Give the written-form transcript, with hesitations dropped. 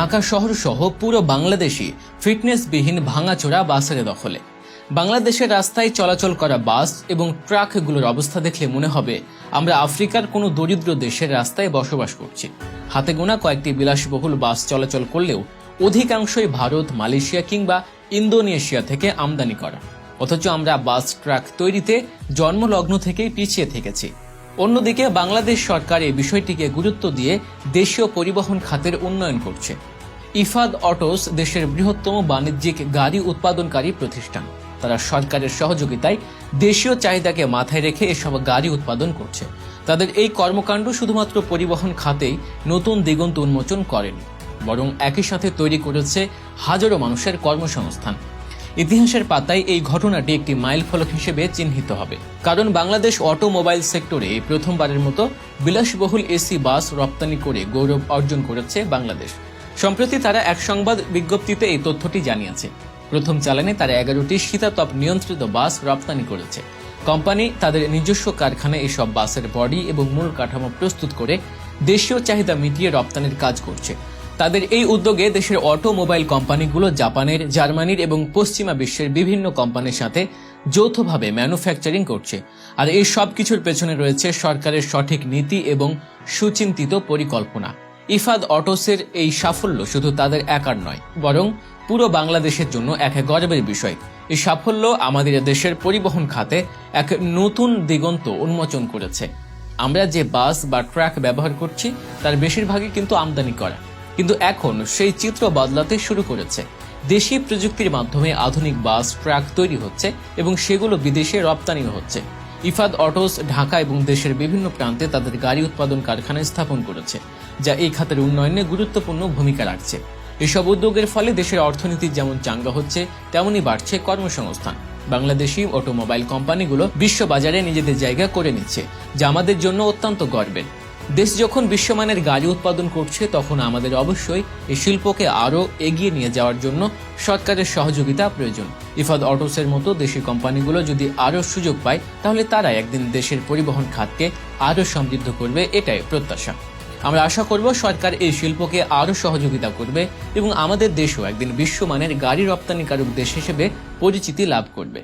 ঢাকা শহর সহ পুরো বাংলাদেশই ফিটনেসবিহীন ভাঙাচোরা বাসের দখলে। বাংলাদেশের রাস্তায় চলাচল করা বাস এবং ট্রাকগুলোর অবস্থা দেখলে মনে হবে আমরা আফ্রিকার কোনো দরিদ্র দেশের রাস্তায় বসবাস করছি। হাতে গোনা কয়েকটি বিলাসবহুল বাস চলাচল করলেও অধিকাংশই ভারত, মালয়েশিয়া কিংবা ইন্দোনেশিয়া থেকে আমদানি করা। অথচ আমরা বাস ট্রাক তৈরিতে জন্মলগ্ন থেকেই পিছিয়ে থেকেছি। অন্যদিকে বাংলাদেশ সরকার এই বিষয়টিকে গুরুত্ব দিয়ে দেশীয় পরিবহন খাতের উন্নয়ন করছে। ইফাদ অটোস দেশের বৃহত্তম বাণিজ্যিক গাড়ি উৎপাদনকারী প্রতিষ্ঠান। তারা সরকারের সহযোগিতায় দেশীয় চাহিদাকে মাথায় রেখে এসব গাড়ি উৎপাদন করছে। তাদের এই কর্মকাণ্ড শুধুমাত্র পরিবহন খাতেই নতুন দিগন্ত উন্মোচন করেনি, বরং একই সাথে তৈরি করেছে হাজারো মানুষের কর্মসংস্থান। ইতিহাসের পাতায় এই ঘটনাটি একটি মাইলফলক হিসেবে চিহ্নিত হবে, কারণ বাংলাদেশ অটোমোবাইল সেক্টরে প্রথমবারের মতো বিলাসবহুল এসি বাস রপ্তানি করে গৌরব অর্জন করেছে বাংলাদেশ। সম্প্রতি তারা এক সংবাদ বিজ্ঞপ্তিতে এই তথ্যটি জানিয়েছে। প্রথম চালানে তারা 11টি শীতাতপ নিয়ন্ত্রিত বাস রপ্তানি করেছে। কোম্পানি তাদের নিজস্ব কারখানায় এসব বাসের বডি এবং মূল কাঠামো প্রস্তুত করে দেশীয় চাহিদা মিটিয়ে রপ্তানির কাজ করছে। তাদের এই উদ্যোগে দেশের অটোমোবাইল কোম্পানিগুলো জাপানের, জার্মানির এবং পশ্চিমা বিশ্বের বিভিন্ন কোম্পানির সাথে যৌথভাবে ম্যানুফ্যাকচারিং করছে। আর এই সব কিছুর পেছনে রয়েছে সরকারের সঠিক নীতি এবং সুচিন্তিত পরিকল্পনা। ইফাদ অটোসের এই সাফল্য শুধু তাদের একার নয়, বরং পুরো বাংলাদেশের জন্য এক গর্বের বিষয়। এই সাফল্য আমাদের দেশের পরিবহন খাতে এক নতুন দিগন্ত উন্মোচন করেছে। আমরা যে বাস বা ট্রাক ব্যবহার করছি তার বেশিরভাগই কিন্তু আমদানি করা, কিন্তু এখন সেই চিত্র বদলাতে শুরু করেছে। দেশীয় প্রযুক্তির মাধ্যমে আধুনিক বাস ট্রাক তৈরি হচ্ছে এবং সেগুলো বিদেশে রপ্তানিও হচ্ছে। ইফাদ অটোস ঢাকা এবং দেশের বিভিন্ন প্রান্তে তাদের গাড়ি উৎপাদন কারখানা স্থাপন করেছে, যা এই খাতের উন্নয়নে গুরুত্বপূর্ণ ভূমিকা রাখছে। এসব উদ্যোগের ফলে দেশের অর্থনীতি যেমন চাঙ্গা হচ্ছে, তেমনই বাড়ছে কর্মসংস্থান। বাংলাদেশি অটোমোবাইল কোম্পানিগুলো বিশ্ববাজারে নিজেদের জায়গা করে নিচ্ছে, যা আমাদের জন্য অত্যন্ত গর্বের। দেশ যখন বিশ্বমানের গাড়ি উৎপাদন করছে, তখন আমাদের অবশ্যই এই শিল্পকে আরও এগিয়ে নিয়ে যাওয়ার জন্য সরকারের সহযোগিতা প্রয়োজন। ইফাদ অটোসের মতো দেশি কোম্পানিগুলো যদি আরও সুযোগ পায়, তাহলে তারা একদিন দেশের পরিবহন খাতকে আরও সমৃদ্ধ করবে, এটাই প্রত্যাশা। আমরা আশা করব সরকার এই শিল্পকে আরও সহযোগিতা করবে এবং আমাদের দেশও একদিন বিশ্বমানের গাড়ি রপ্তানিকারক দেশ হিসেবে পরিচিতি লাভ করবে।